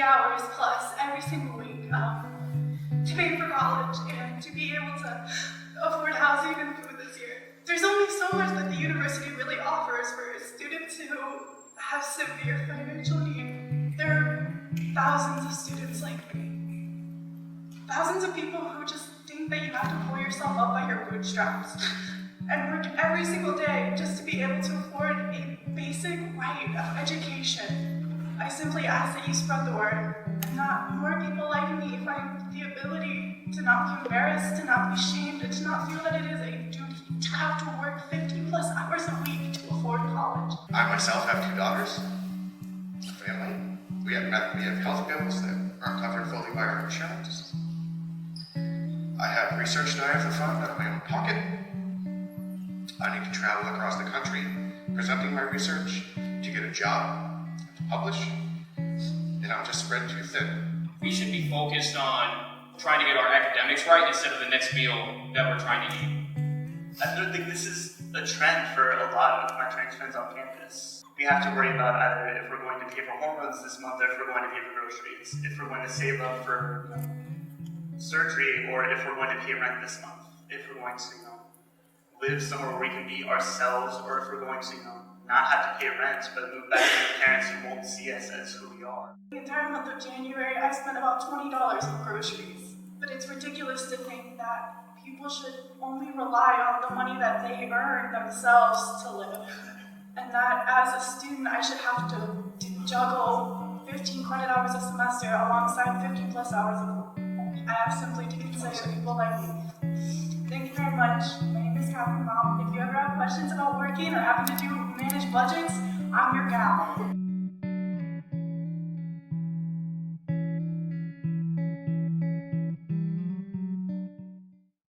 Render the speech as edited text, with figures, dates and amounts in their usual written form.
60 hours plus every single week to pay for college and to be able to afford housing and food this year. There's only so much that the university really offers for students who have severe financial need. There are thousands of students like me. Thousands of people who just think that you have to pull yourself up by your bootstraps and work every single day just to be able to afford a basic right of education. I simply ask that you spread the word and that more people like me find the ability to not be embarrassed, to not be shamed, and to not feel that it is a duty to have to work 50 plus hours a week to afford college. I myself have 2 daughters, a family. We have health bills that aren't covered fully by our insurance. I have research that I have to fund out of my own pocket. I need to travel across the country presenting my research to get a job, to publish, and I'm just spread too thin. We should be focused on trying to get our academics right instead of the next meal that we're trying to eat. I don't think this is a trend for a lot of my trans friends on campus. We have to worry about either if we're going to pay for hormones this month, or if we're going to pay for groceries, if we're going to save up for surgery, or if we're going to pay rent this month, if we're going to live somewhere where we can be ourselves, or if we're going to not have to pay rent but move back to our parents who won't see us as who we are. The entire month of January, I spent about $20 on groceries. But it's ridiculous to think that people should only rely on the money that they earn themselves to live. And that as a student, I should have to juggle 15 credit hours a semester alongside 50 plus hours of work. I have simply to consider people like me. Thank you very much. My name is Catherine Mom. If you ever have questions about working or having to manage budgets, I'm your gal.